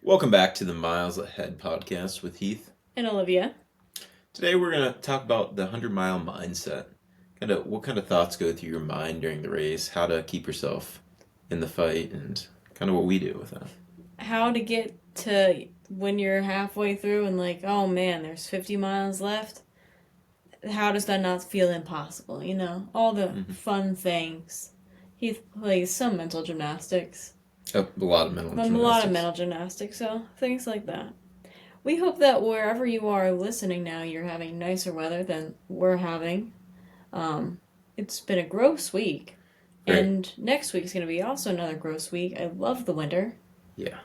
Welcome back to the Miles Ahead podcast with Heath. And Olivia. Today we're going to talk about the 100-mile mindset. What kind of thoughts go through your mind during the race, how to keep yourself in the fight, and kind of what we do with that. How to get to when you're halfway through and like, oh man, there's 50 miles left. How does that not feel impossible? All the fun things. He plays some mental gymnastics. A lot of mental A gymnastics. lot of mental gymnastics, so things like that. We hope that wherever you are listening now, you're having nicer weather than we're having. It's been a gross week. Right. And next week's going to be also another gross week. I love the winter. Yeah.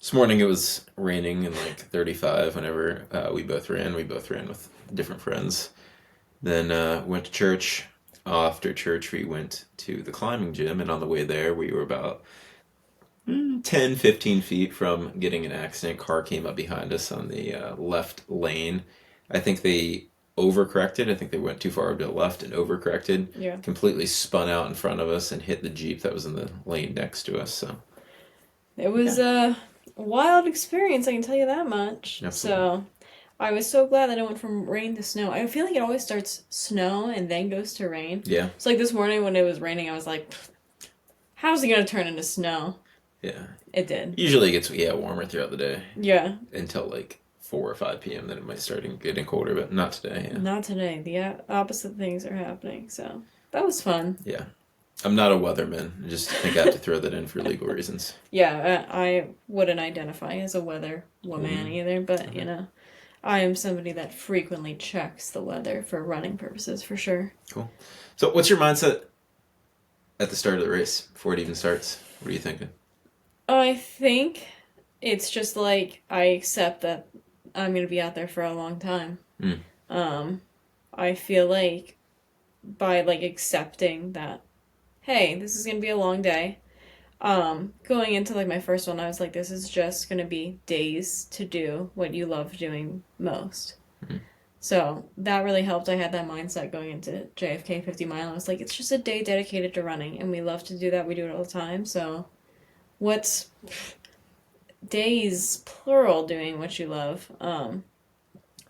This morning it was raining and like 35 whenever we both ran. We both ran with different friends. Then went to church. After church we went to the climbing gym, and on the way there we were about 10, 15 feet from getting an accident. Car came up behind us on the left lane. I think they overcorrected. I think they went too far to the left and overcorrected. Yeah. Completely spun out in front of us and hit the Jeep that was in the lane next to us. So it was a wild experience, I can tell you that much. Absolutely. So I was so glad that it went from rain to snow. I feel like it always starts snow and then goes to rain. Yeah. So like this morning when it was raining, I was like, how's it going to turn into snow? Yeah. It did. Usually it gets warmer throughout the day. Yeah. Until like 4 or 5 p.m. Then it might start getting colder, but not today. Yeah. Not today. The opposite things are happening. So that was fun. Yeah. I'm not a weatherman. I just think I have to throw that in for legal reasons. Yeah, I wouldn't identify as a weather woman either, but I am somebody that frequently checks the weather for running purposes, for sure. Cool. So what's your mindset at the start of the race, before it even starts? What are you thinking? I think it's just like I accept that I'm going to be out there for a long time. I feel like by like accepting that, hey, this is going to be a long day. Going into like my first one, I was like, this is just going to be days to do what you love doing most. So that really helped. I had that mindset going into JFK 50 mile. I was like, it's just a day dedicated to running, and we love to do that. We do it all the time. So what's days plural doing what you love?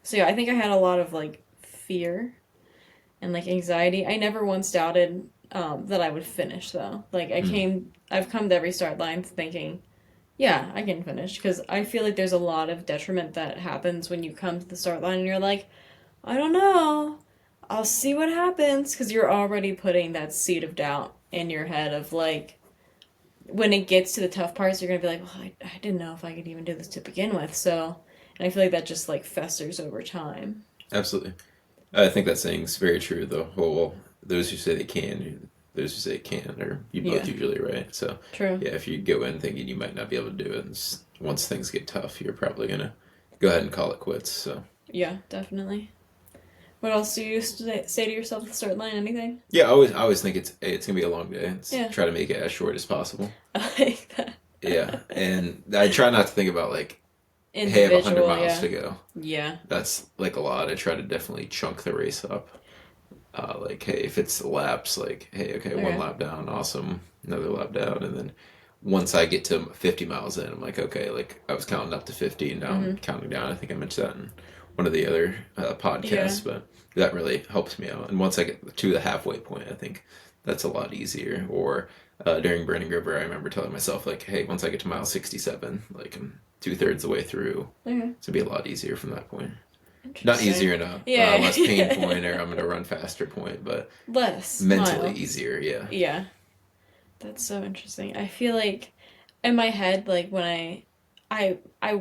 So yeah, I think I had a lot of like fear and like anxiety. I never once doubted that I would finish though. Like I've come to every start line thinking, yeah, I can finish, because I feel like there's a lot of detriment that happens when you come to the start line and you're like, I don't know, I'll see what happens, because you're already putting that seed of doubt in your head of like, when it gets to the tough parts, you're gonna be like, well, I didn't know if I could even do this to begin with. So, and I feel like that just like festers over time. Absolutely. I think that saying's very true, though. Well, those who say they can, those who say can, or you both usually right. So True. Yeah, if you go in thinking you might not be able to do it, and once things get tough, you're probably gonna go ahead and call it quits. So Yeah, definitely. What else do you say to yourself at the start line? Anything? yeah, I always think it's gonna be a long day. Yeah. Try to make it as short as possible. I like that. Yeah, and I try not to think about like, hey, I have 100 miles to go. Yeah. That's like a lot. I try to definitely chunk the race up. Like, hey, if it's laps, like, hey, okay, one lap down, awesome, another lap down, and then once I get to 50 miles in, I'm like, okay, like I was counting up to 50 and now I'm counting down. I think I mentioned that in one of the other podcasts, but that really helps me out. And once I get to the halfway point, I think that's a lot easier. Or during Burning River, I remember telling myself, like, hey, once I get to mile 67, like I'm 2/3 the way through, it's going to be a lot easier from that point. Not easier in a less pain point, or I'm going to run faster point, but less mentally miles. easier, yeah. Yeah. That's so interesting. I feel like in my head, like when I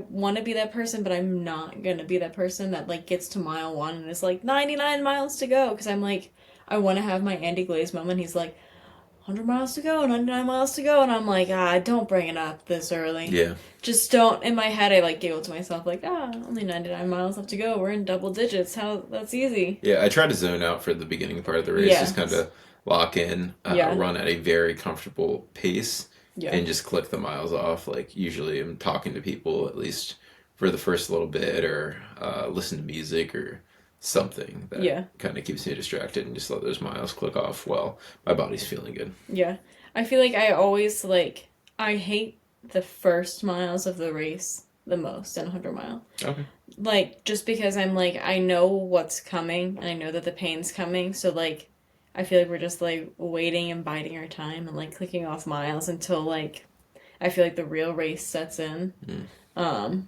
want to be that person, but I'm not going to be that person that like gets to mile 1 and is like 99 miles to go, because I'm like, I want to have my Andy Glaze moment. He's like, 100 miles to go, 99 miles to go, and I'm like, don't bring it up this early. Yeah. Just don't. In my head, I like giggle to myself, like, only 99 miles left to go. We're in double digits. That's easy. Yeah, I try to zone out for the beginning part of the race, just kind of lock in, run at a very comfortable pace, and just click the miles off. Like, usually I'm talking to people at least for the first little bit, or listen to music or something that kind of keeps me distracted, and just let those miles click off while my body's feeling good. Yeah. I feel like I always, like, I hate the first miles of the race the most in a 100 mile. Okay. Like, just because I'm like, I know what's coming and I know that the pain's coming. So, like, I feel like we're just like waiting and biding our time and like clicking off miles until like I feel like the real race sets in. Mm. Um,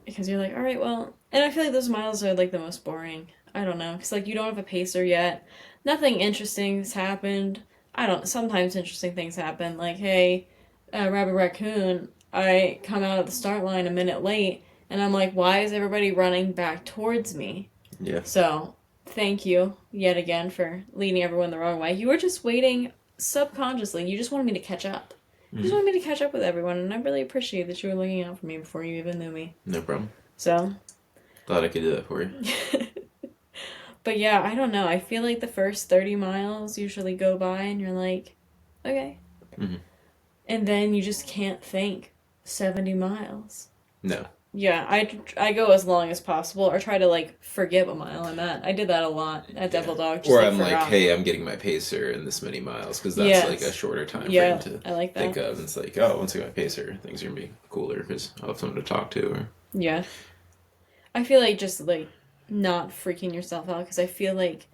because you're like, all right, well, and I feel like those miles are like the most boring. I don't know, because like you don't have a pacer yet. Nothing interesting has happened. I don't. Sometimes interesting things happen. Like, hey, Rabbit Raccoon, I come out of the start line a minute late, and I'm like, why is everybody running back towards me? Yeah. So, thank you yet again for leading everyone the wrong way. You were just waiting subconsciously. You just wanted me to catch up. You just wanted me to catch up with everyone, and I really appreciate that you were looking out for me before you even knew me. No problem. So. Thought I could do that for you. But yeah, I don't know. I feel like the first 30 miles usually go by and you're like, okay. Mm-hmm. And then you just can't think 70 miles. No. Yeah, I go as long as possible or try to like forget what mile I'm at. I did that a lot at Devil Dog. Or I'm like, hey, I'm getting my pacer in this many miles because that's like a shorter time frame to I like that. think of. And it's like, oh, once I got my pacer, things are going to be cooler because I'll have someone to talk to. Or... Yeah. I feel like just like not freaking yourself out because I feel like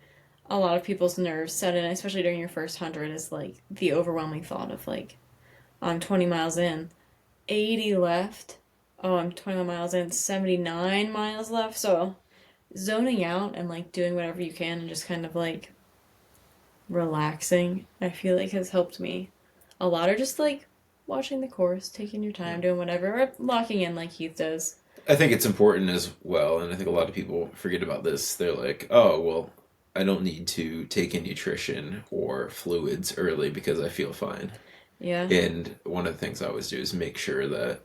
a lot of people's nerves set in, especially during your first 100, is like the overwhelming thought of like, I'm 20 miles in, 80 left. Oh, I'm 21 miles in, 79 miles left. So zoning out and like doing whatever you can and just kind of like relaxing, I feel like has helped me a lot. Or just like watching the course, taking your time, doing whatever, or locking in like Heath does. I think it's important as well, and I think a lot of people forget about this. They're like, oh, well, I don't need to take in nutrition or fluids early because I feel fine. Yeah. And one of the things I always do is make sure that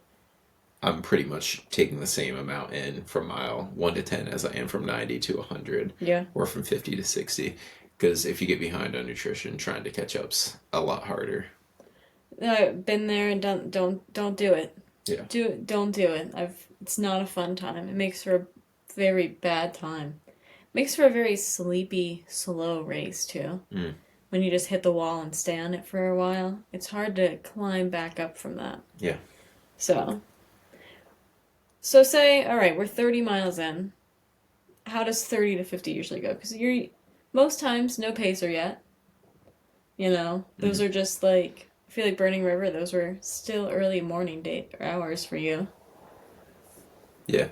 I'm pretty much taking the same amount in from mile 1 to 10 as I am from 90 to 100. Yeah. Or from 50 to 60. Because if you get behind on nutrition, trying to catch up's a lot harder. I've been there and don't do it. Yeah. Don't do it. It's not a fun time. It makes for a very bad time. Makes for a very sleepy, slow race too. Mm. When you just hit the wall and stay on it for a while, it's hard to climb back up from that. Yeah. So say, all right, we're 30 miles in. How does 30 to 50 usually go? Because you're most times no pacer yet. You know, those are just like, I feel like Burning River, those were still early morning date hours for you. Yeah.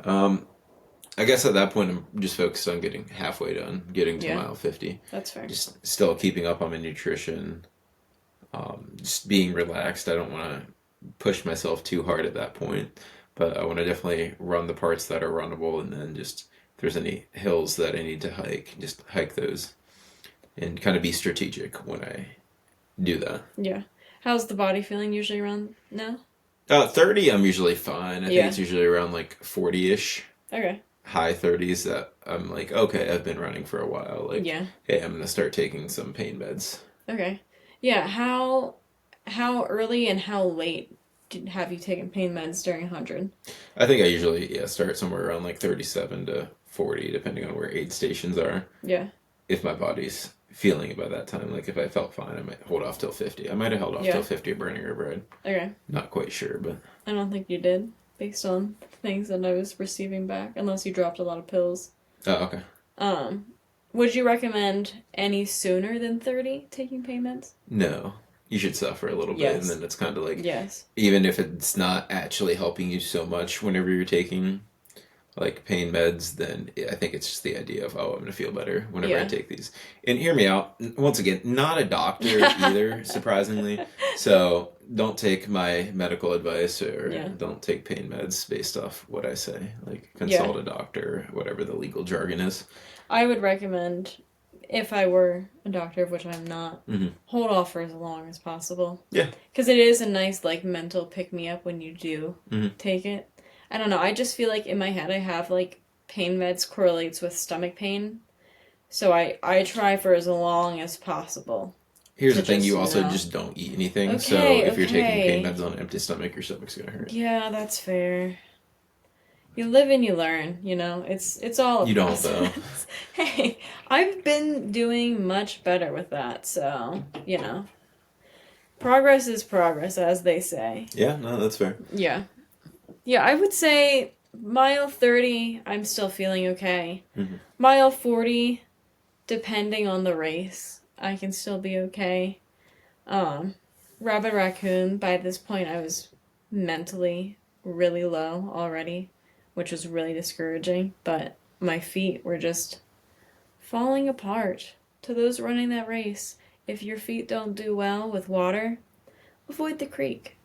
I guess at that point I'm just focused on getting halfway done, getting to mile 50. That's fair. Just still keeping up on my nutrition, just being relaxed. I don't want to push myself too hard at that point, but I want to definitely run the parts that are runnable, and then just if there's any hills that I need to hike, just hike those and kind of be strategic when I do that. Yeah. How's the body feeling usually around now? 30, I'm usually fine. I think it's usually around like 40-ish. Okay. High 30s that I'm like, okay, I've been running for a while. Like, hey, I'm going to start taking some pain meds. Okay. Yeah, how early and how late have you taken pain meds during 100? I think I usually, start somewhere around like 37 to 40, depending on where aid stations are. Yeah. If my body's feeling it by that time. Like, if I felt fine, I might hold off till 50. I might have held off till 50 at Burning River. Okay. Not quite sure, but... I don't think you did, based on things that I was receiving back, unless you dropped a lot of pills. Oh, okay. Would you recommend any sooner than 30 taking pain meds? No. You should suffer a little bit, and then it's kind of like... Yes. Even if it's not actually helping you so much whenever you're taking... like pain meds, then I think it's just the idea of, oh, I'm going to feel better whenever I take these. And hear me out, once again, not a doctor either, surprisingly. So don't take my medical advice or don't take pain meds based off what I say. Like, consult a doctor, whatever the legal jargon is. I would recommend, if I were a doctor, of which I'm not, hold off for as long as possible. Yeah. Because it is a nice, like, mental pick-me-up when you do take it. I don't know, I just feel like in my head I have, like, pain meds correlates with stomach pain. So I try for as long as possible. Here's the thing, you also just don't eat anything. So if you're taking pain meds on an empty stomach, your stomach's going to hurt. Yeah, that's fair. You live and you learn, you know? It's all you don't, though. Hey, I've been doing much better with that, so, you know. Progress is progress, as they say. Yeah, no, that's fair. Yeah. Yeah, I would say mile 30, I'm still feeling okay. Mm-hmm. Mile 40, depending on the race, I can still be okay. Um, Rabbit Raccoon, by this point, I was mentally really low already, which was really discouraging, but my feet were just falling apart. To those running that race, if your feet don't do well with water, avoid the creek.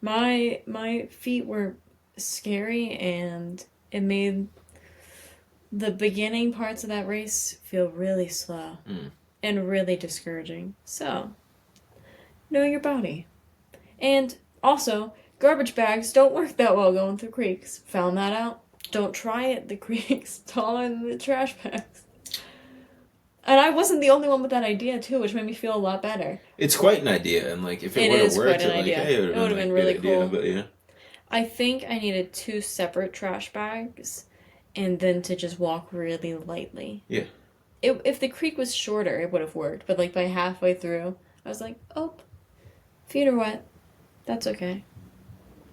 My feet were scary and it made the beginning parts of that race feel really slow Mm. and really discouraging. So, know your body. And also, garbage bags don't work that well going through creeks. Found that out. Don't try it. The creeks taller than the trash bags. And I wasn't the only one with that idea too, which made me feel a lot better. It's quite an idea, and like if it It would have is quite worked, an like idea. hey, it would It have would been have like been a really good idea. cool. But yeah, I think I needed 2 separate trash bags and then to just walk really lightly. yeah. If the creek was shorter, it would have worked. But like by halfway through, I was like, oh, feet are wet. That's okay.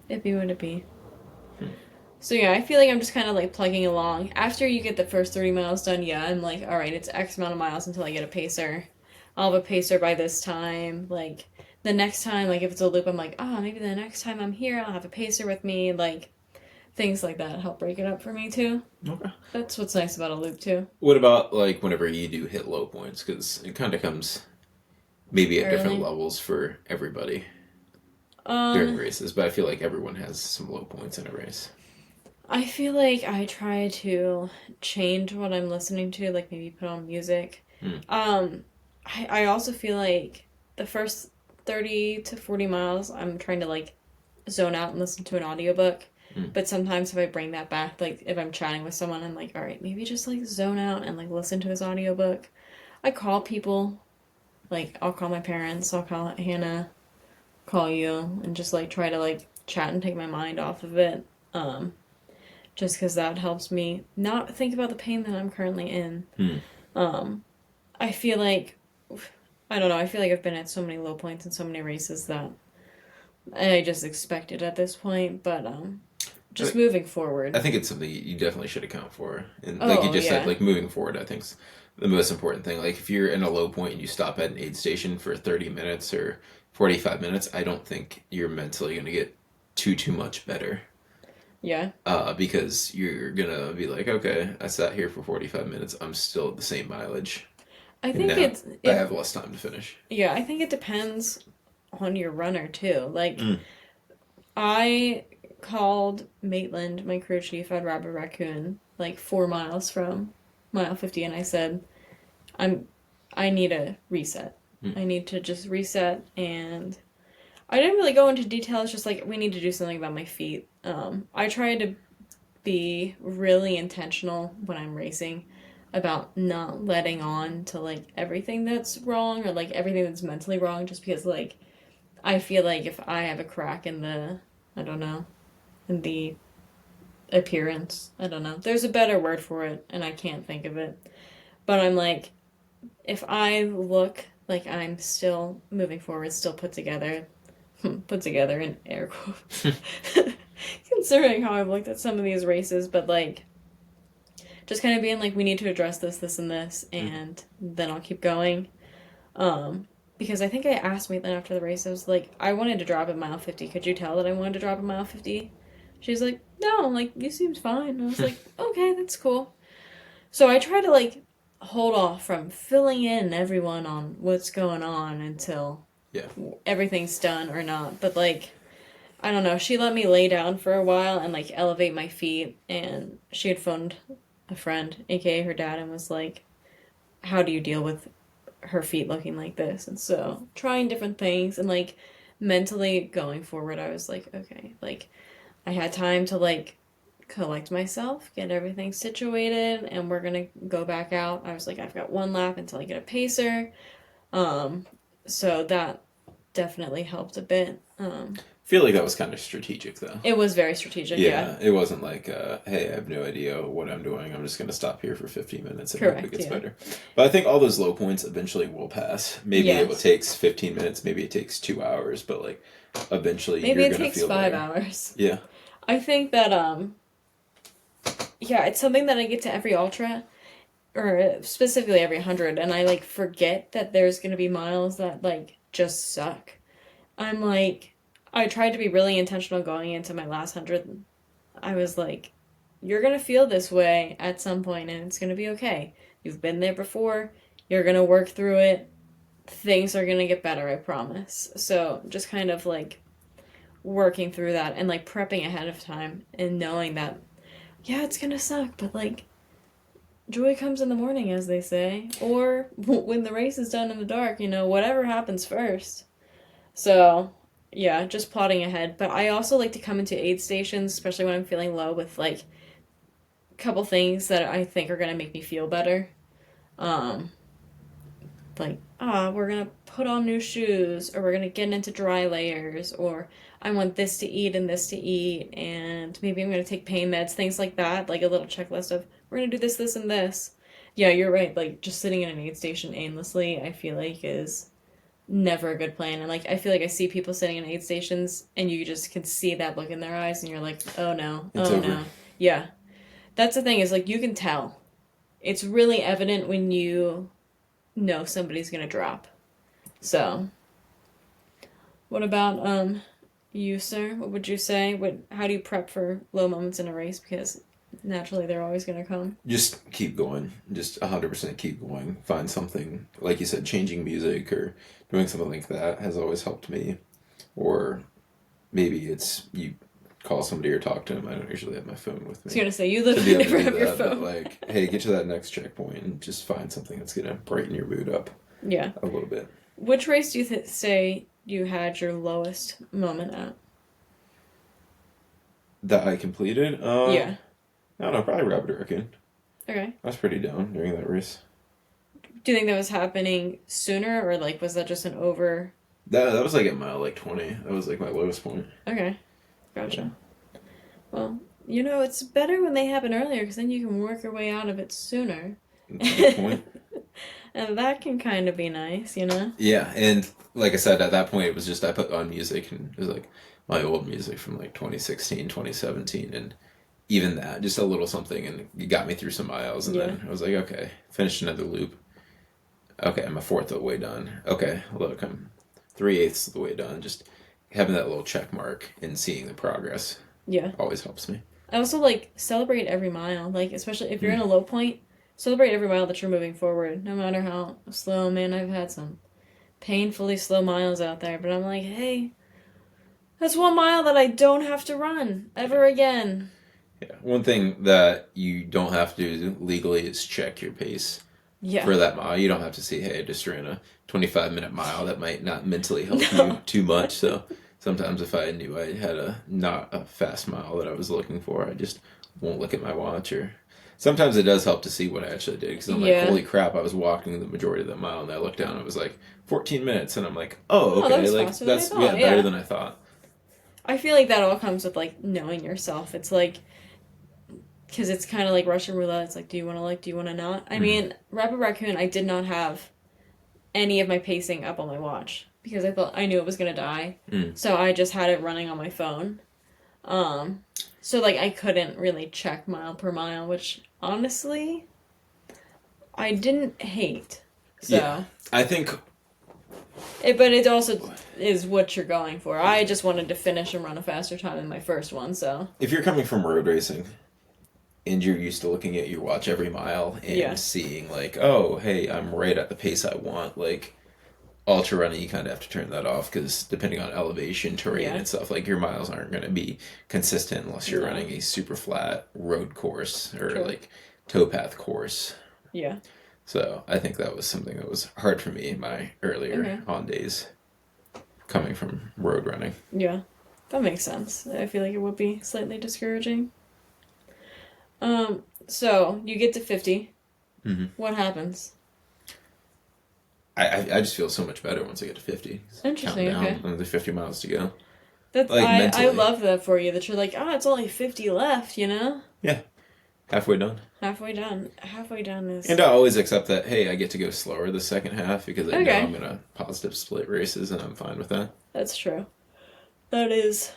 It be what it be. Hmm. So yeah, I feel like I'm just kind of like plugging along. After you get the first 30 miles done, yeah, I'm like, all right, it's X amount of miles until I get a pacer. I'll have a pacer by this time. Like the next time, like if it's a loop, I'm like, maybe the next time I'm here, I'll have a pacer with me. Like things like that help break it up for me too. Okay. That's what's nice about a loop too. What about like whenever you do hit low points? Because it kind of comes maybe at different Early. levels for everybody during Um, races, but I feel like everyone has some low points in a race. I feel like I try to change what I'm listening to, like maybe put on music. Hmm. I also feel like the first 30 to 40 miles, I'm trying to like zone out and listen to an audiobook. Hmm. But sometimes if I bring that back, like if I'm chatting with someone, I'm like, all right, maybe just like zone out and like listen to his audiobook. I call people, like I'll call my parents, I'll call Hannah, call you, and just like try to like chat and take my mind off of it. Just because that helps me not think about the pain that I'm currently in. Hmm. I feel like, I don't know, I feel like I've been at so many low points in so many races that I just expect it at this point, but just moving forward. I think it's something you definitely should account for, and like you Oh, just said, yeah. like moving forward, I think's the most important thing. Like if you're in a low point and you stop at an aid station for 30 minutes or 45 minutes, I don't think you're mentally gonna get too much better. Yeah. Because you're gonna be like, okay, I sat here for 45 minutes. I'm still at the same mileage, I and think now it's, I have less time to finish. yeah, I think it depends on your runner too. Like, Mm. I called Maitland, my crew chief at Rabbit Raccoon, like 4 miles from mile 50, and I said, I'm, I need a reset. Mm. I need to just reset, and I didn't really go into detail. It's just like we need to do something about my feet. I try to be really intentional when I'm racing about not letting on to like everything that's wrong or like everything that's mentally wrong, just because like I feel like if I have a crack in the, I don't know, in the appearance, I don't know. There's a better word for it, and I can't think of it. But I'm like, if I look like I'm still moving forward, still put together in air quotes, considering how I've looked at some of these races, but like, just kind of being like, we need to address this, this, and this, and then I'll keep going. Because I think I asked Maitland after the race, I was like, I wanted to drop at mile 50. Could you tell that I wanted to drop at mile 50? She's like, no, like, you seemed fine. And I was like, okay, that's cool. So I try to, like, hold off from filling in everyone on what's going on until Yeah. everything's done or not. But, like, I don't know. She let me lay down for a while and, like, elevate my feet. And she had phoned a friend, aka her dad, and was like, how do you deal with her feet looking like this? And so trying different things and like mentally going forward, I was like, okay, like I had time to like collect myself, get everything situated, and we're gonna go back out. I was like, I've got 1 lap until I get a pacer. So that definitely helped a bit. feel like that was kind of strategic, though. It was very strategic, yeah. It wasn't like, hey, I have no idea what I'm doing. I'm just going to stop here for 15 minutes and hope Correct, it gets yeah. better. But I think all those low points eventually will pass. Maybe it Yes. takes 15 minutes, maybe it takes 2 hours, but like eventually Maybe you're it going to takes feel 5 better. hours. Yeah. I think that, yeah, it's something that I get to every ultra, or specifically every 100, and I, like, forget that there's gonna be miles that, like, just suck. I'm like, I tried to be really intentional going into my last 100. I was like, you're gonna feel this way at some point, and it's gonna be okay. You've been there before. You're gonna work through it. Things are gonna get better, I promise. So just kind of like working through that and like prepping ahead of time and knowing that, yeah, it's gonna suck, but like joy comes in the morning, as they say, or when the race is done in the dark, whatever happens first. So, yeah, just plotting ahead. But I also like to come into aid stations, especially when I'm feeling low, with like a couple things that I think are gonna make me feel better. Um, like, we're gonna put on new shoes, or we're gonna get into dry layers, or I want this to eat and this to eat, and maybe I'm gonna take pain meds, things like that, like a little checklist of we're gonna do this, this, and this. Yeah, you're right. Like just sitting in an aid station aimlessly, I feel like is never a good plan. And like I feel like I see people sitting in aid stations, and you just can see that look in their eyes, and you're like, oh no, It's oh over. no, yeah. That's the thing is like you can tell. It's really evident when you know somebody's gonna drop. So, what about you, sir? What would you say? How do you prep for low moments in a race? Because naturally they're always gonna come. Just keep going. Just 100% keep going. Find something, like you said, changing music or doing something like that has always helped me. Or maybe it's you call somebody or talk to them. I don't usually have my phone with I was me gonna say you to be able never to do have your that, but phone. like, hey, get to that next checkpoint and just find something that's gonna brighten your mood up Yeah. a little bit. Which race do you say you had your lowest moment at? That I completed, Yeah. I don't know, probably Rabbit Hurricane. Okay. I was pretty down during that race. Do you think that was happening sooner, or like was that just an over? That was like at mile like 20. That was like my lowest point. Okay. Yeah. Gotcha. Well, it's better when they happen earlier because then you can work your way out of it sooner. That's a good point. And that can kind of be nice. Yeah, and like I said, at that point, it was just I put on music, and it was like my old music from like 2016, 2017, and even that, just a little something, and it got me through some miles, and Yeah. then I was like, okay, finished another loop. Okay, I'm a fourth of the way done. Okay, look, I'm 3/8 of the way done. Just having that little check mark and seeing the progress Yeah. always helps me. I also like celebrate every mile. Like especially if you're in Mm. a low point, celebrate every mile that you're moving forward, no matter how slow. Man, I've had some painfully slow miles out there, but I'm like, hey, that's 1 mile that I don't have to run ever again. Yeah, one thing that you don't have to do legally is check your pace Yeah. for that mile. You don't have to say, hey, I just ran a 25-minute mile. That might not mentally help No. you too much. So sometimes if I knew I had not a fast mile that I was looking for, I just won't look at my watch. Or sometimes it does help to see what I actually did, because I'm like, Yeah. holy crap, I was walking the majority of that mile, and I looked down and it was like 14 minutes, and I'm like, oh, Oh, that okay, was like faster than I that's thought, better yeah. than I thought. I feel like that all comes with like knowing yourself. It's like because it's kind of like Russian roulette. It's like, do you want to do you want to not? I mean, Rapid Raccoon, I did not have any of my pacing up on my watch because I knew it was gonna die. Mm. So I just had it running on my phone. So like I couldn't really check mile per mile, which honestly, I didn't hate. So. Yeah, I think. But it also is what you're going for. I just wanted to finish and run a faster time than my first one, so. If you're coming from road racing and you're used to looking at your watch every mile and Yeah. seeing like, oh, hey, I'm right at the pace I want, like ultra running, you kind of have to turn that off because depending on elevation, terrain, Yeah. and stuff, like your miles aren't going to be consistent unless you're No. running a super flat road course or True. like towpath course. Yeah. So I think that was something that was hard for me in my earlier on days coming from road running. Yeah. That makes sense. I feel like it would be slightly discouraging. So you get to 50. Mm-hmm. What happens? I just feel so much better once I get to 50. Interesting, Counting down, okay. another 50 miles to go. That's like I mentally. love that for you. That you're like, oh, it's only 50 left. You know, Yeah, halfway done. halfway done. Halfway done And is I always accept that, hey, I get to go slower the second half because I know I'm okay. going to positive split races and I'm fine with that. That's true. That is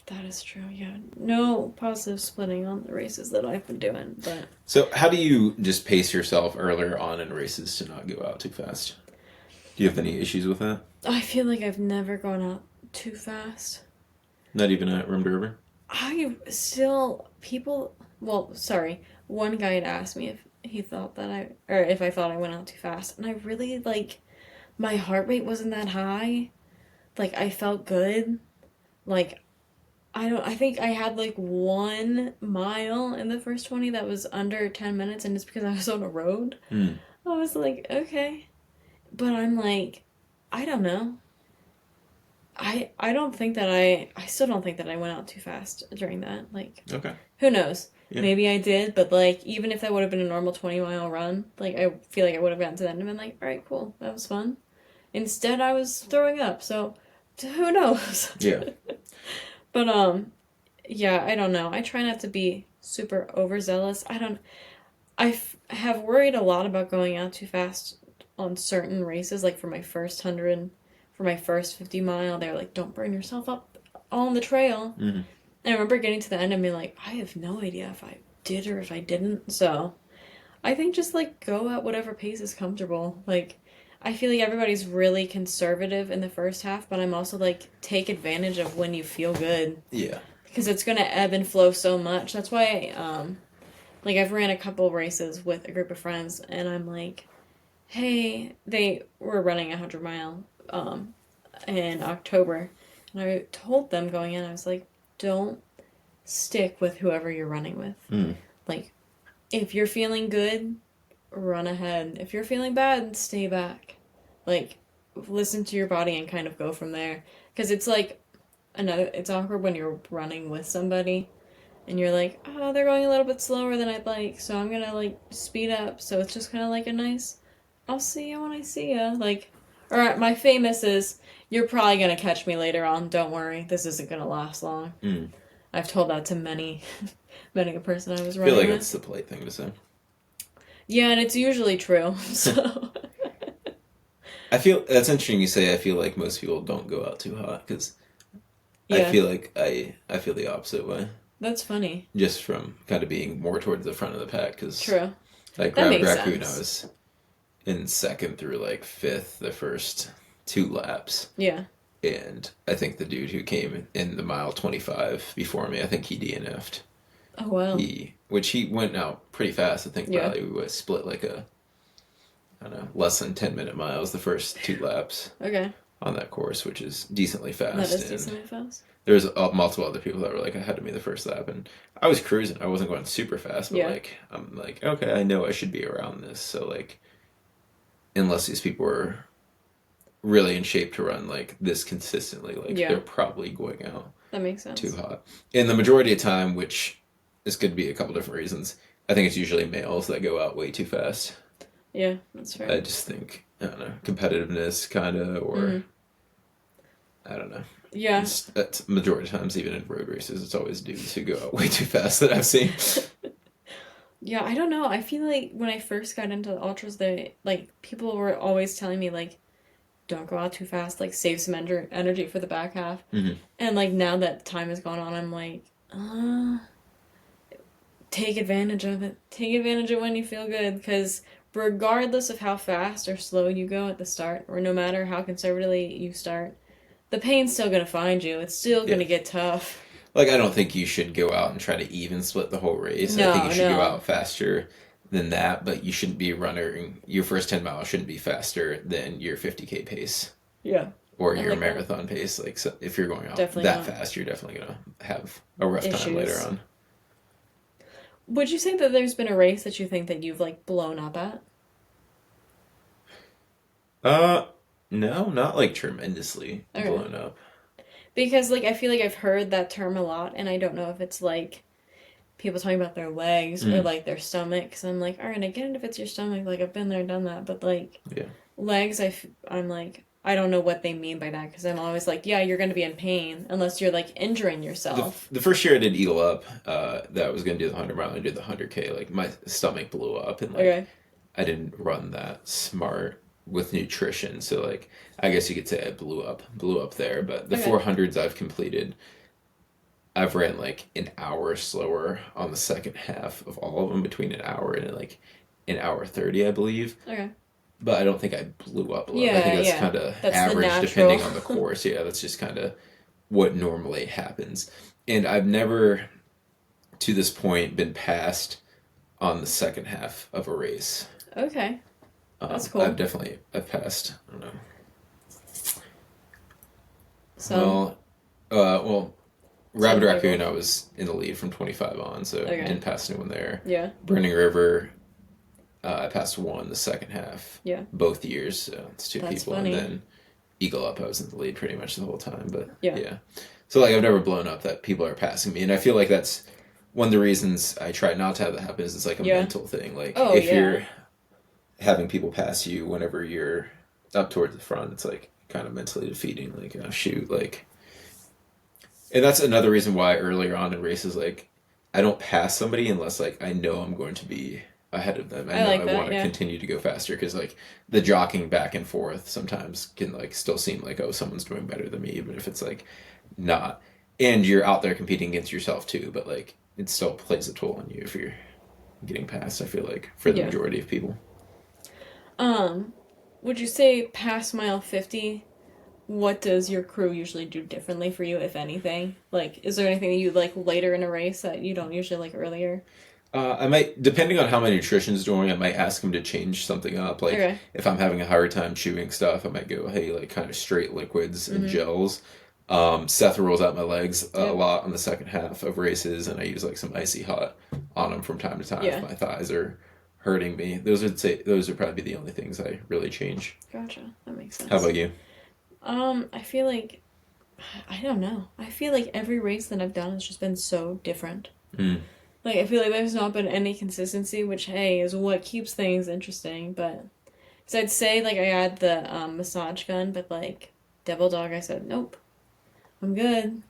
that is true. Yeah, no positive splitting on the races that I've been doing, but So, how do you just pace yourself earlier on in races to not go out too fast? Do you have any issues with that? I feel like I've never gone out too fast. Not even at Rum River? I still people. Well, sorry. One guy had asked me if he thought that or if I thought I went out too fast, and I really like my heart rate wasn't that high. Like I felt good. Like I don't. I think I had like 1 mile in the first 20 that was under 10 minutes, and it's because I was on a road. Hmm. I was like, okay, but I'm like, I don't know. I don't think that I still don't think that I went out too fast during that. Like, Okay. who knows? Yeah. Maybe I did, but like even if that would have been a normal 20-mile run, like I feel like I would have gotten to the end and been like, all right, cool, that was fun. Instead, I was throwing up, so who knows? Yeah. But yeah, I don't know. I try not to be super overzealous. Have worried a lot about going out too fast on certain races, like for my first 100, for my first 50 mile. They're like, don't burn yourself up on the trail. Hmm. And I remember getting to the end and being like, I have no idea if I did or if I didn't. So I think just like go at whatever pace is comfortable. Like, I feel like everybody's really conservative in the first half, but I'm also like, take advantage of when you feel good Yeah. because it's going to ebb and flow so much. That's why, like, I've ran a couple races with a group of friends, and I'm like, hey, they were running a 100 mile in October, and I told them going in, I was like, don't stick with whoever you're running with. Mm. Like, if you're feeling good, run ahead. If you're feeling bad, stay back. Like, listen to your body and kind of go from there. Because it's like, it's awkward when you're running with somebody and you're like, oh, they're going a little bit slower than I'd like, so I'm gonna like speed up. So it's just kind of like a nice, I'll see you when I see you. Like, or my famous is, you're probably gonna catch me later on. Don't worry, this isn't gonna last long. Mm. I've told that to many, many a person I was I feel running like with. that's the polite thing to say. Yeah, and it's usually true. So I feel that's interesting you say I feel like most people don't go out too hot because I yeah, feel like I feel the opposite way. that's funny. Just from kind of being more towards the front of the pack because True. like That makes Raccoon, I sense. was in second through like fifth the first 2 laps. Yeah. And I think the dude who came in the mile 25 before me, I think he DNF'd. Oh well. Which he went out pretty fast. I think Yeah. probably we was split like I don't know, less than 10-minute miles the first 2 laps Okay. on that course, which is decently fast. That is And decently fast. there's multiple other people that were like ahead of me the first lap, and I was cruising. I wasn't going super fast, but Yeah. like I'm like, okay, I know I should be around this. So like, unless these people were really in shape to run like this consistently, like Yeah. they're probably going out That makes sense. too hot. In the majority of time, which this could be a couple different reasons, I think it's usually males that go out way too fast. Yeah, that's fair. I just think I don't know competitiveness kind of or I don't know. Yeah. That's majority of times, even in road races, it's always dudes who go out way too fast that I've seen. Yeah, I don't know. I feel like when I first got into the ultras, people were always telling me like, don't go out too fast. Like, save some energy for the back half. Mm-hmm. And like now that time has gone on, I'm like, take advantage of it. Take advantage of when you feel good, because regardless of how fast or slow you go at the start, or no matter how conservatively you start, the pain's still gonna find you. It's still gonna get tough. Like, I don't think you should go out and try to even split the whole race. I think you should go out faster than that, but you shouldn't be running. Your first 10 miles shouldn't be faster than your 50K pace. Yeah. Or your marathon pace. Like, so if you're going out that fast, you're definitely going to have a rough time later on. Would you say that there's been a race that you think that you've, like, blown up at? No, not, like, tremendously blown up. Because, like, I feel like I've heard that term a lot, and I don't know if it's, like, people talking about their legs or, like, their stomach. Because I'm like, all right, I get it if it's your stomach. Like, I've been there, done that. But, like, legs, I'm like, I don't know what they mean by that because I'm always like, yeah, you're going to be in pain unless you're like injuring yourself. The first year I did Eagle Up, that I was gonna do the 100 mile and do the 100K. Like my stomach blew up, and like Okay. I didn't run that smart with nutrition. So like I guess you could say I blew up there. But the Okay. 400s I've completed, I've ran like an hour slower on the second half of all of them, between an hour and like an hour 30, I believe. Okay. But I don't think I blew up. I Yeah, think that's yeah. kind of That's the average natural. depending on the course. Yeah, that's just kind of what normally happens. And I've never, to this point, been passed on the second half of a race. Okay. That's I've cool. definitely I've passed. I don't know. Some Well, well, Rapid some Raccoon, people. I was in the lead from 25 on, so Okay. didn't pass anyone there. Yeah. Burning River, I passed one the second half, Yeah. both years. So it's two That's people, and funny. then Eagle Up, I was in the lead pretty much the whole time. But Yeah. yeah, so like I've never blown up that people are passing me, and I feel like that's one of the reasons I try not to have that happen. Is it's like a Yeah. mental thing. Like Oh if yeah. you're having people pass you whenever you're up towards the front, it's like kind of mentally defeating. Like, oh shoot, like, and that's another reason why earlier on in races, like, I don't pass somebody unless like I know I'm going to be ahead of them. I I know like I that. want to Yeah. continue to go faster because like the jockeying back and forth sometimes can like still seem like, oh, someone's doing better than me, even if it's like not. And you're out there competing against yourself too, but like it still plays a toll on you if you're getting past. I feel like for the Yeah. majority of people. Um, would you say past mile 50, what does your crew usually do differently for you, if anything? Like, is there anything that you like later in a race that you don't usually like earlier? I might, depending on how my nutrition's doing, I might ask him to change something up. Like, Okay. if I'm having a harder time chewing stuff, I might go, hey, like kind of straight liquids and Mm-hmm. gels. Seth rolls out my legs a Yep. lot on the second half of races, and I use like some icy hot on them from time to time if Yeah. my thighs are hurting me. Those would probably be the only things I really change. Gotcha. That makes How sense. about you? I feel like I don't know. I feel like every race that I've done has just been so different. Mm. Like I feel like there's not been any consistency, which hey is what keeps things interesting. But so I'd say like I had the massage gun, but like Devil Dog, I said nope, I'm good.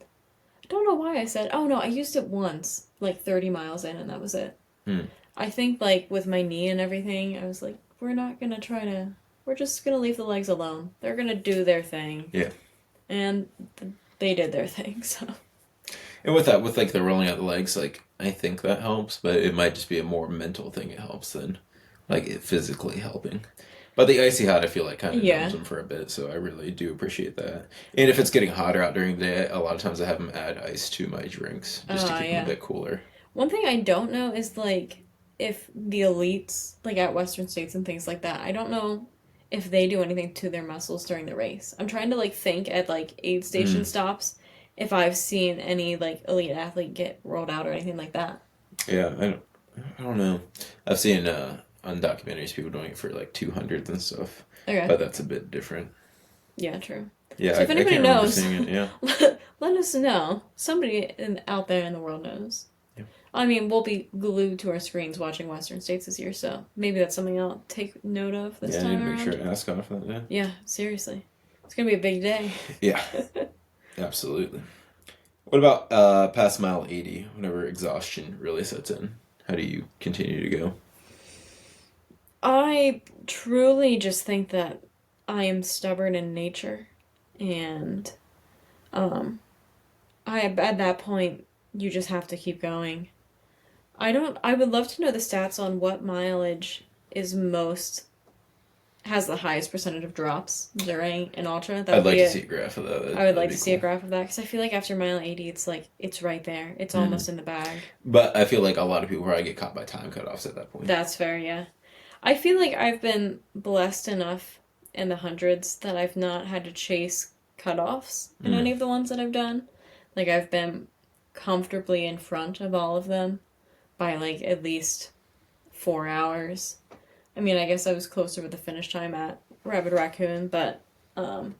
I don't know why I said oh no, I used it once, like 30 miles in, and that was it. Mm. I think like with my knee and everything, I was like we're not gonna try to. We're just gonna leave the legs alone. They're gonna do their thing, Yeah. and they did their thing. So And with that, with like the rolling out the legs, like I think that helps, but it might just be a more mental thing it helps than like it physically helping. But the icy hot, I feel like kind of numbs yeah. them for a bit, so I really do appreciate that. And if it's getting hotter out during the day, a lot of times I have them add ice to my drinks just to keep them a Yeah. bit cooler. One thing I don't know is like if the elites, like at Western States and things like that, I don't know if they do anything to their muscles during the race. I'm trying to like think at like aid station Mm. stops if I've seen any like elite athlete get rolled out or anything like that. Yeah, I don't know. I've seen on documentaries people doing it for like 200s and stuff, Okay. but that's a bit different. Yeah, true. Yeah, So if I anybody can't remember knows, seeing it. Yeah. let us know. Somebody out there in the world knows. Yeah. I mean, we'll be glued to our screens watching Western States this year, so maybe that's something I'll take note of this Yeah, I need time to make sure around. to ask off that. Yeah. Yeah, seriously. It's gonna be a big day. Yeah, absolutely. What about past mile 80, whenever exhaustion really sets in? How do you continue to go? I truly just think that I am stubborn in nature, and um, I at that point you just have to keep going. I don't. I would love to know the stats on what mileage is most has the highest percentage of drops during an ultra. That I'd would like be to it. see a graph of that. I would That'd like be to see a cool. graph of that because I feel like after mile 80, it's like it's right there. It's Hmm. almost in the bag. But I feel like a lot of people probably get caught by time cutoffs at that point. That's fair, yeah. I feel like I've been blessed enough in the hundreds that I've not had to chase cutoffs in Hmm. any of the ones that I've done. Like I've been comfortably in front of all of them by like at least 4 hours. I mean, I guess I was closer with the finish time at Rabbit Raccoon, but um,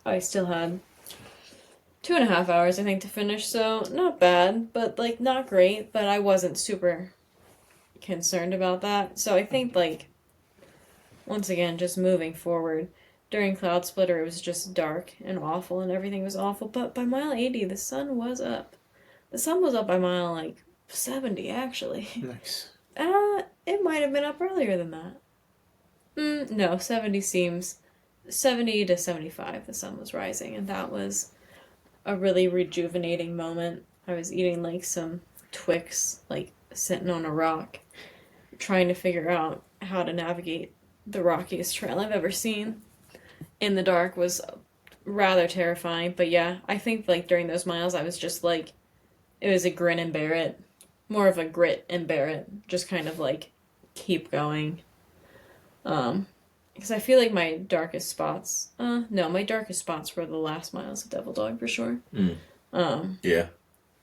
I still had 2.5 hours, I think, to finish. So not bad, but like not great. But I wasn't super concerned about that. So I think like once again, just moving forward, during Cloud Splitter, it was just dark and awful and everything was awful. But by mile 80, the sun was up. The sun was up by mile like 70, actually. Nice. It might have been up earlier than that. No, 70 to 75, the sun was rising, and that was a really rejuvenating moment. I was eating like some Twix, like sitting on a rock, trying to figure out how to navigate the rockiest trail I've ever seen. In the dark was rather terrifying, but yeah, I think like during those miles I was just like, it was a grin and bear it. More of a grit and bear it. Just kind of like keep going. Because I feel like my darkest spots, no, my darkest spots were the last miles of Devil Dog for sure. Yeah.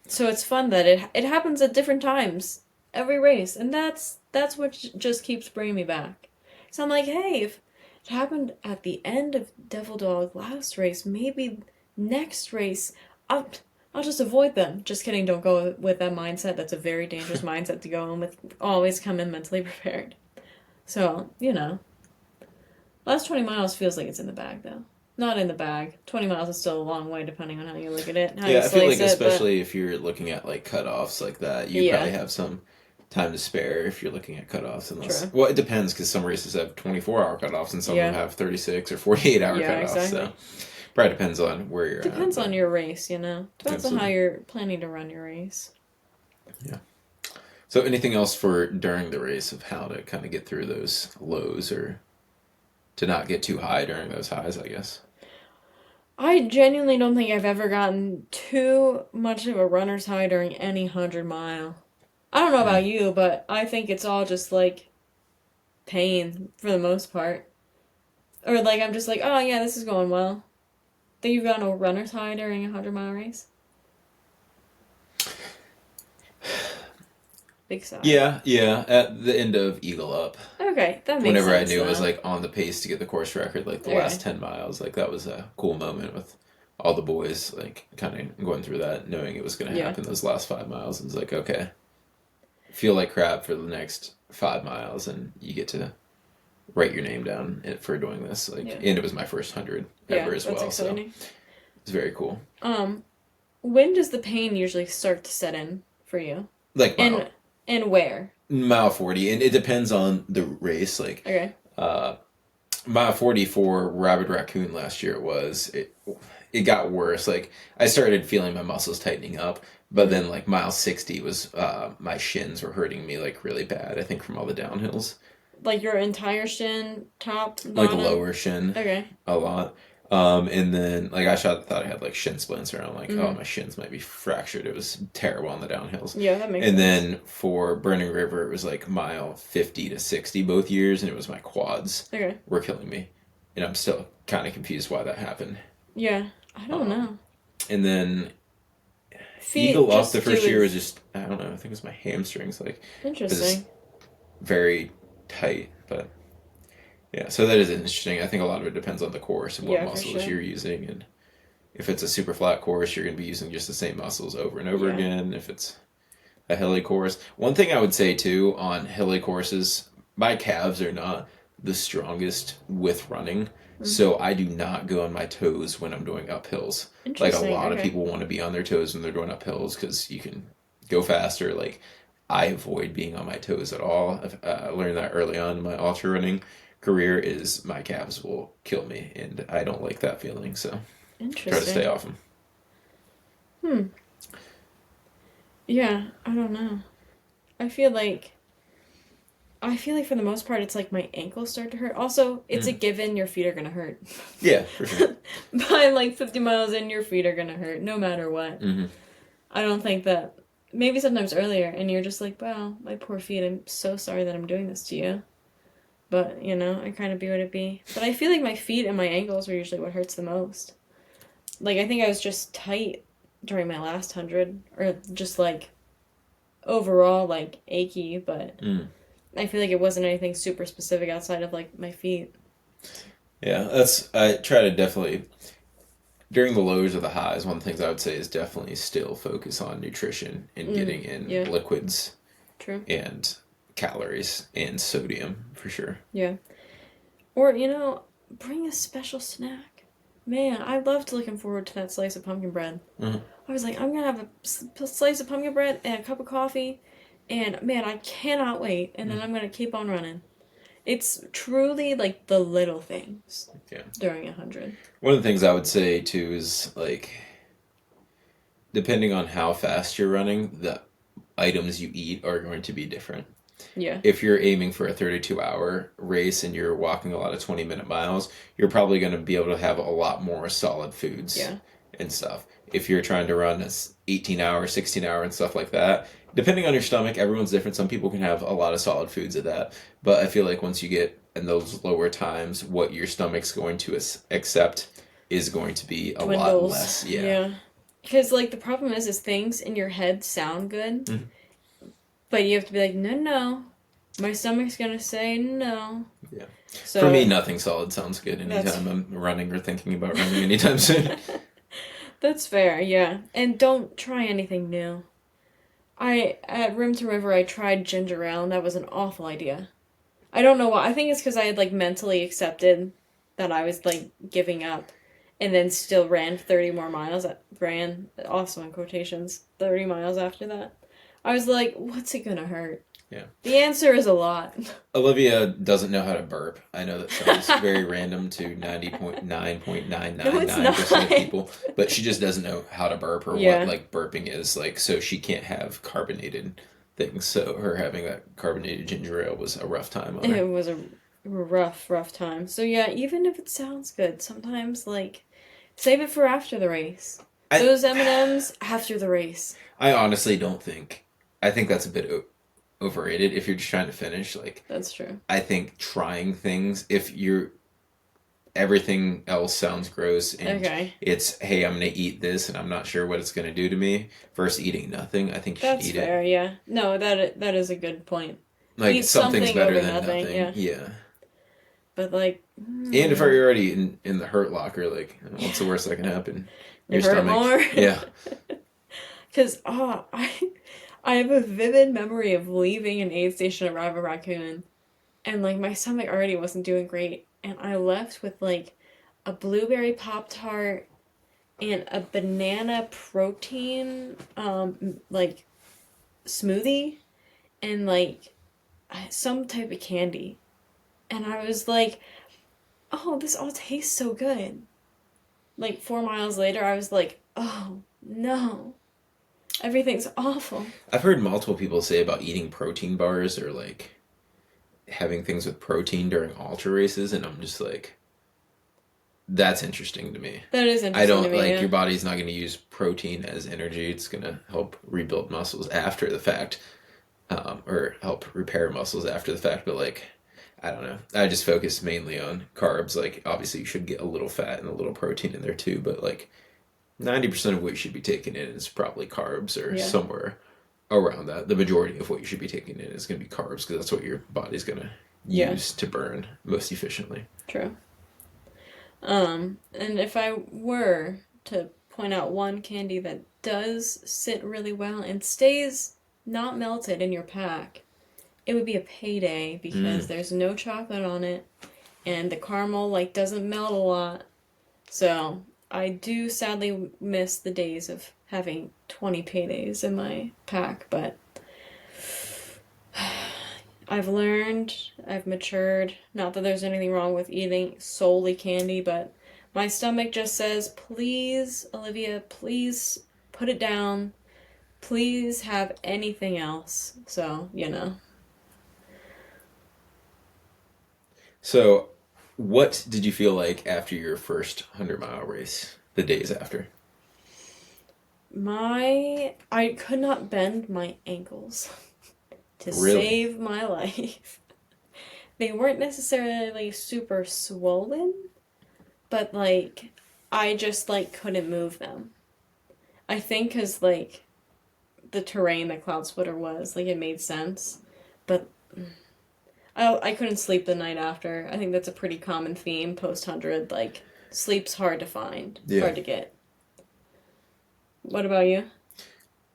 So it's fun that it happens at different times every race, and that's what just keeps bringing me back. So I'm like, hey, if it happened at the end of Devil Dog last race, maybe next race I'll just avoid them. Just kidding, don't go with that mindset. That's a very dangerous mindset to go in with. Always come in mentally prepared. So, last 20 miles feels like it's in the bag, though. Not in the bag. 20 miles is still a long way, depending on how you look at it. How Yeah, you I feel like slice it, especially if you're looking at like cutoffs like that, you Yeah. probably have some time to spare if you're looking at cutoffs. Unless, True. well, it depends because some races have 24-hour cutoffs and some Yeah. of them have 36 or 48-hour Yeah, cutoffs. exactly. So probably depends on where you're Depends at. on your race, Depends on Absolutely. how you're planning to run your race. Yeah. So anything else for during the race of how to kind of get through those lows or to not get too high during those highs, I guess? I genuinely don't think I've ever gotten too much of a runner's high during any 100-mile. I don't know about you, but I think it's all just like pain for the most part. Or like I'm just like, oh yeah, this is going well. Think you've gotten a runner's high during a 100-mile race? Big sigh. Yeah. At the end of Eagle Up, Okay, that makes whenever sense. I knew I was then. like on the pace to get the course record, like the Okay. last 10 miles, like that was a cool moment with all the boys, like kind of going through that, knowing it was going to Yeah. happen those last 5 miles. It was like, okay, feel like crap for the next 5 miles, and you get to write your name down for doing this. Like, Yeah. and it was my first 100 ever as that's well, exciting. so it's very cool. When does the pain usually start to set in for you? Like And where? mile 40, and it depends on the race. Like, Okay. mile 40 for Rabid Raccoon last year it got worse. Like I started feeling my muscles tightening up, but then like mile 60 was my shins were hurting me like really bad. I think from all the downhills. Like your entire shin, top, bottom? Like lower shin. Okay. A lot. And then like thought I had like shin splints around. Like oh my shins might be fractured. It was terrible on the downhills. Yeah, that makes and sense. then for Burning River, it was like mile 50 to 60 both years, and it was my quads were killing me, and I'm still kind of confused why that happened. Yeah, I don't know. And then Feet Eagle Up just the first do year its- was just I don't know. I think it was my hamstrings. Like Interesting. very tight, but yeah. So that is interesting. I think a lot of it depends on the course and what Yeah, for muscles sure. you're using, and if it's a super flat course, you're going to be using just the same muscles over and over Yeah. again. If it's a hilly course, one thing I would say too on hilly courses, my calves are not the strongest with running, so I do not go on my toes when I'm doing uphills. Like a Interesting, lot of okay. people want to be on their toes when they're doing uphills because you can go faster. Like I avoid being on my toes at all. I learned that early on in my ultra running career is my calves will kill me, and I don't like that feeling. So Interesting. try to stay off them. Yeah, I don't know. I feel like for the most part it's like my ankles start to hurt. Also, it's a given your feet are gonna hurt. Yeah, for sure. By like 50 miles in, your feet are gonna hurt no matter what. I don't think that. Maybe sometimes earlier, and you're just like, wow, my poor feet, I'm so sorry that I'm doing this to you. But, I kind of be what it be. But I feel like my feet and my ankles are usually what hurts the most. Like, I think I was just tight during my last 100, or just like, overall, like, achy, but I feel like it wasn't anything super specific outside of, like, my feet. Yeah, I try to definitely, during the lows or the highs, one of the things I would say is definitely still focus on nutrition and getting in liquids. True. And calories and sodium, for sure. Yeah. Or, bring a special snack. Man, I loved looking forward to that slice of pumpkin bread. Mhm. I was like, I'm gonna have a slice of pumpkin bread and a cup of coffee, and man, I cannot wait. And then I'm gonna keep on running. It's truly like the little things Yeah. during 100. One of the things I would say too is like, depending on how fast you're running, the items you eat are going to be different. Yeah. If you're aiming for a 32-hour race and you're walking a lot of 20-minute miles, you're probably going to be able to have a lot more solid foods Yeah. and stuff. If you're trying to run 18-hour, 16-hour, and stuff like that, depending on your stomach, everyone's different. Some people can have a lot of solid foods at that. But I feel like once you get in those lower times, what your stomach's going to accept is going to be a lot Dwindles. less. Yeah. Yeah. Because like the problem is things in your head sound good, Mhm. but you have to be like, no, no, my stomach's gonna say no. Yeah. So For me, nothing solid sounds good That's- anytime I'm running or thinking about running anytime soon. that's fair, yeah. And don't try anything new. At Rim to River, I tried ginger ale, and that was an awful idea. I don't know why. I think it's because I had like mentally accepted that I was like giving up, and then still ran 30 more miles. Ran also in quotations 30 miles after that. I was like, what's it gonna hurt? Yeah. The answer is a lot. Olivia doesn't know how to burp. I know that sounds very random to 90.9.999% No, it's not. of people, but she just doesn't know how to burp or Yeah. what like burping is like, so she can't have carbonated things. So her having that carbonated ginger ale was a rough time on her. It was a rough time. So yeah, even if it sounds good, sometimes like save it for after the race. Those M&Ms after the race. I honestly don't think. I think that's a bit overrated if you're just trying to finish. Like, That's true. I think trying things, if you're everything else sounds gross and Okay. it's, hey, I'm gonna eat this and I'm not sure what it's gonna do to me versus eating nothing, I think you That's should eat fair, it. yeah. No, that is a good point. Like, Eat something's something better over than nothing, nothing. yeah. But like, And if you're already in the hurt locker, like, what's the worst that can happen? You hurt more? Yeah. Because I have a vivid memory of leaving an aid station at Rabbit Raccoon, and like my stomach already wasn't doing great, and I left with like a blueberry Pop Tart and a banana protein like smoothie and like some type of candy, and I was like, oh, this all tastes so good. Like 4 miles later, I was like, oh no, everything's awful. I've heard multiple people say about eating protein bars or like having things with protein during ultra races, and I'm just like, that's interesting to me. That is I interesting don't to me. like Yeah. your body's not going to use protein as energy. It's going to help rebuild muscles after the fact, or help repair muscles after the fact. But like, I don't know. I just focus mainly on carbs. Like, obviously, you should get a little fat and a little protein in there too. But like, 90% of what you should be taking in is probably carbs or Yeah. somewhere around that. The majority of what you should be taking in is going to be carbs because that's what your body's going to Yeah. use to burn most efficiently. True. And if I were to point out one candy that does sit really well and stays not melted in your pack, it would be a Payday because there's no chocolate on it and the caramel like doesn't melt a lot. So I do sadly miss the days of having 20 Paydays in my pack, but I've learned, I've matured. Not that there's anything wrong with eating solely candy, but my stomach just says, please, Olivia, please put it down. Please have anything else. So, you know. So, what did you feel like after your first 100-mile race, the days after? I could not bend my ankles to Really? save my life. They weren't necessarily super swollen, but like I just like couldn't move them. I think because like the terrain that Cloud Splitter was, like it made sense, but I couldn't sleep the night after. I think that's a pretty common theme post 100. Like sleep's hard to find, Yeah. hard to get. What about you?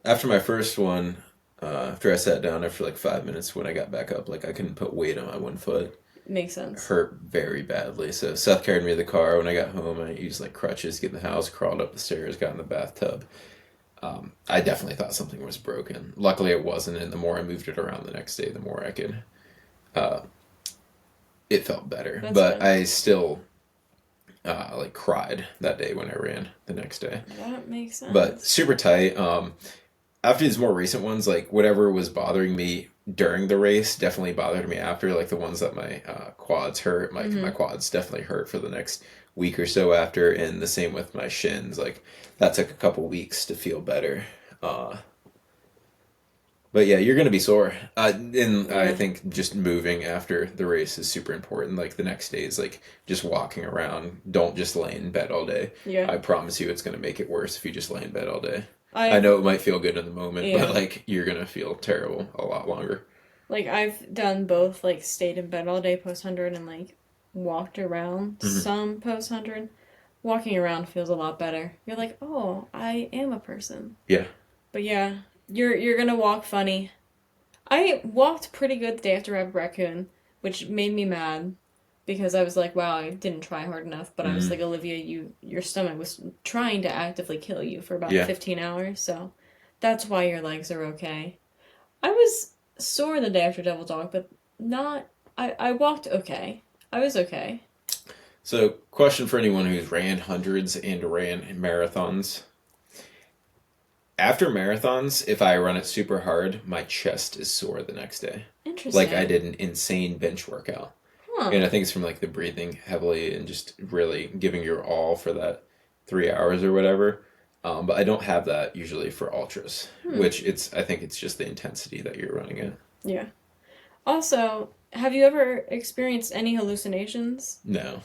After my first one, after I sat down after like 5 minutes when I got back up, like I couldn't put weight on my one foot. Makes sense. hurt very badly. So Seth carried me to the car. When I got home, I used like crutches to get in the house, crawled up the stairs, got in the bathtub. I definitely thought something was broken. Luckily, it wasn't, and the more I moved it around the next day, the more I could. Uh, it felt better, That's but good. I still like cried that day when I ran the next day. That makes But sense. super tight. After these more recent ones, like whatever was bothering me during the race definitely bothered me after. Like the ones that my quads hurt, my quads definitely hurt for the next week or so after, and the same with my shins. Like that took a couple weeks to feel better. Uh, but yeah, you're gonna be sore. And I Yeah. think just moving after the race is super important. Like the next day is like just walking around. Don't just lay in bed all day. Yeah. I promise you, it's gonna make it worse if you just lay in bed all day. I I've know it might feel good in the moment, but yeah. like you're gonna feel terrible a lot longer. Like I've done both, like stayed in bed all day post 100 and like walked around Hmm. some post 100. Walking around feels a lot better. You're like, "Oh, I am a person." Yeah. But yeah, you're going to walk funny. I walked pretty good the day after Rabbit Raccoon, which made me mad because I was like, "Wow, I didn't try hard enough." But I was Hmm. like, "Olivia, your stomach was trying to actively kill you for about Yeah. 15 hours, so that's why your legs are okay." I was sore the day after Devil Dog, but not. I walked okay. I was okay. So, question for anyone who's ran hundreds and ran marathons. After marathons, if I run it super hard, my chest is sore the next day. Like I Interesting. did an insane bench workout. Huh. And I think it's from like the breathing heavily and just really giving your all for that 3 hours or whatever. But I don't have that usually for ultras, Hmm. which I think it's just the intensity that you're running at. Yeah. Also, have you ever experienced any hallucinations? No.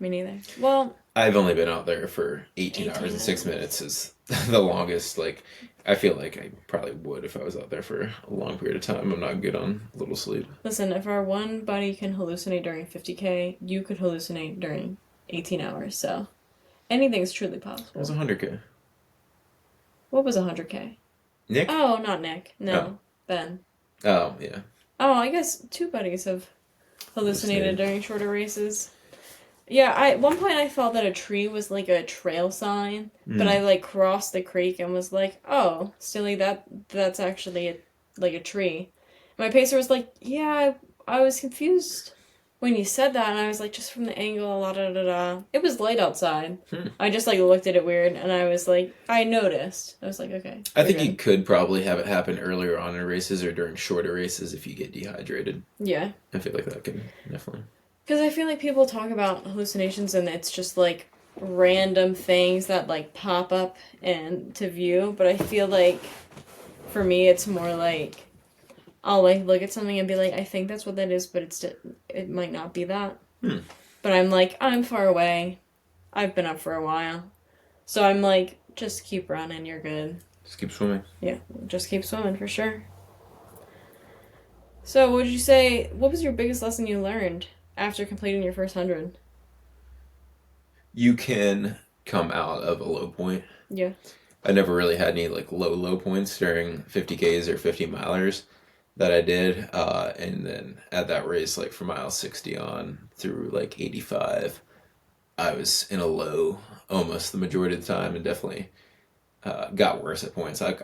Me neither. Well, I've only been out there for 18 hours 18 and 6 minutes minutes. is the longest. Like, I feel like I probably would if I was out there for a long period of time. I'm not good on little sleep. Listen, if our one buddy can hallucinate during 50K, you could hallucinate during 18 hours, so anything's truly It was possible. 100K. What was 100K? Nick? Oh, not Nick. Oh. No. Ben. Oh, yeah. Oh, I guess two buddies have hallucinated Hallucinated. during shorter races. Yeah, I at one point I thought that a tree was like a trail sign, but I Mm. like crossed the creek and was like, "Oh, silly, that's actually like a tree." My pacer was like, "Yeah, I was confused when you said that," and I was like, "Just from the angle, la da da da." It was light outside. Hmm. I just like looked at it weird, and I was like, I noticed. I was like, "Okay, I you're think you good." could probably have it happen earlier on in races or during shorter races if you get dehydrated. Yeah, I feel like that can definitely. because I feel like people talk about hallucinations and it's just like random things that like pop up and to view, but I feel like for me it's more like I'll like look at something and be like, I think that's what that is, but it might not be that. Hmm. But I'm like, I'm far away. I've been up for a while. So I'm like, just keep running, you're good. Just keep swimming. Yeah, just keep swimming for sure. So, would you say what was your biggest lesson you learned after completing your first 100? You can come out of a low point. Yeah. I never really had any like low points during 50Ks or 50 milers that I did. And then at that race, like from mile 60 on through like 85, I was in a low almost the majority of the time and definitely got worse at points. I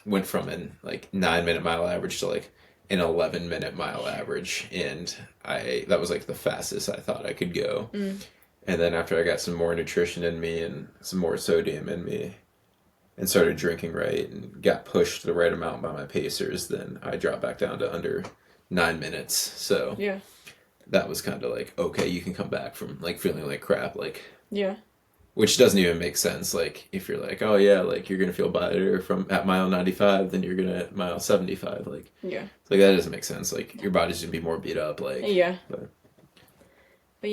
went from an like 9 minute mile average to like an 11-minute mile average, and I that was like the fastest I thought I could go. Mm. And then after I got some more nutrition in me and some more sodium in me, and started drinking right and got pushed the right amount by my pacers, then I dropped back down to under 9 minutes. So Yeah. that was kind of like, okay, you can come back from like feeling like crap, like Yeah. which doesn't even make sense. Like if you're like, oh yeah, like you're gonna feel better from at mile 95 than you're gonna at mile 75. Like Yeah. it's like that doesn't make sense. Like your body's gonna be more beat up. Like, Yeah. but But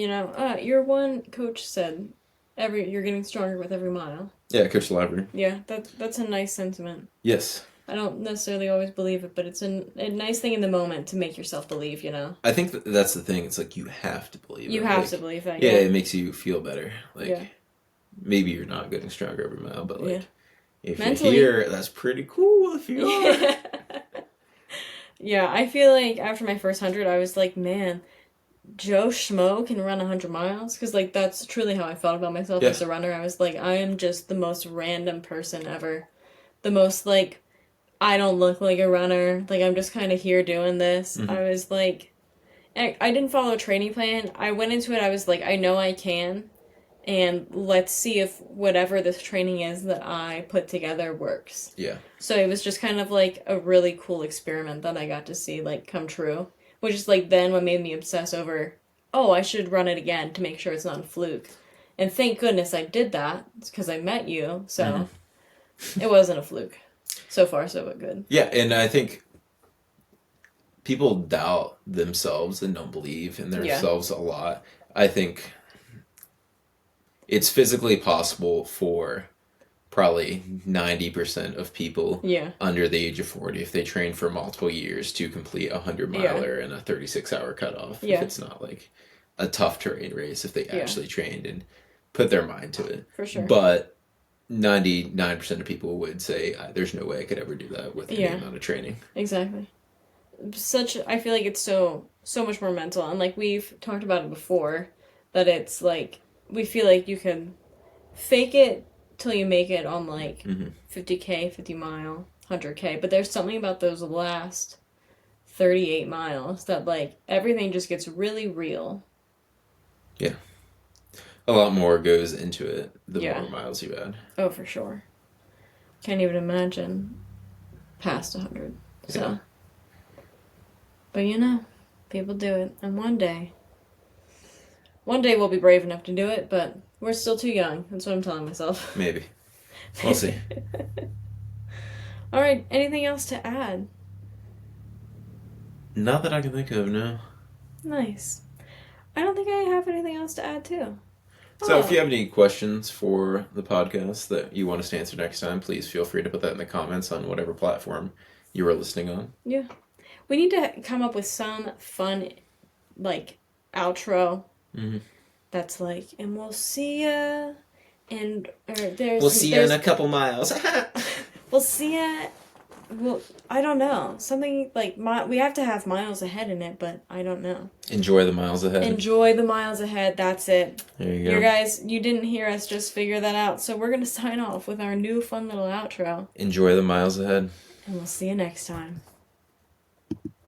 your one coach said every you're getting stronger with every mile. yeah, Coach Library. Yeah, that's a nice sentiment. Yes, I don't necessarily always believe it, but it's a nice thing in the moment to make yourself believe, you know. I think that's the thing. It's like you have to believe You it. have Like to believe that, yeah, yeah. it makes you feel better. Yeah. Like maybe you're not getting stronger every mile, but Yeah. like if you're Mentally. here, that's pretty cool. If you are, Yeah, I feel like after my first 100, I was like, man, Joe Schmo can run 100 miles, because like that's truly how I felt about myself as a runner. I was like, I am just the most random person ever. The most like, I don't look like a runner. Like, I'm just kind of here doing this. Mm-hmm. I was like, I didn't follow a training plan. I went into it, I was like, I know I can, and let's see if whatever this training is that I put together works. Yeah. So it was just kind of like a really cool experiment that I got to see like come true, which is like then what made me obsess over, oh, I should run it again to make sure it's not a fluke. And thank goodness I did that because I met you, so it wasn't a fluke. So far, so good. Yeah, and I think people doubt themselves and don't believe in themselves a lot. I think it's physically possible for probably 90% of people under the age of 40, if they train for multiple years, to complete a 100-miler and a 36-hour cutoff. If it's not like a tough terrain race, if they actually trained and put their mind to it. For sure. But 99% of people would say, there's no way I could ever do that with any amount of training. Exactly. I feel like it's so much more mental, and like we've talked about it before, that it's like we feel like you can fake it till you make it on like 50K, 50 mile, 100K, but there's something about those last 38 miles that like everything just gets really real. Yeah. A lot more goes into it the more miles you add. Oh, for sure. Can't even imagine past 100. So. But you know, people do it. And one day we'll be brave enough to do it, but we're still too young. That's what I'm telling myself. Maybe. We'll see. All right, anything else to add? Not that I can think of, no. Nice. I don't think I have anything else to add, too. So if you have any questions for the podcast that you want us to answer next time, please feel free to put that in the comments on whatever platform you are listening on. Yeah. We need to come up with some fun, like, outro that's like, and we'll see ya, and we'll see ya in a couple miles. We'll see ya. Well, I don't know. Something like we have to have miles ahead in it, but I don't know. Enjoy the miles ahead. Enjoy the miles ahead. That's it. There you go. You guys, you didn't hear us just figure that out, so we're gonna sign off with our new fun little outro. Enjoy the miles ahead. And we'll see you next time.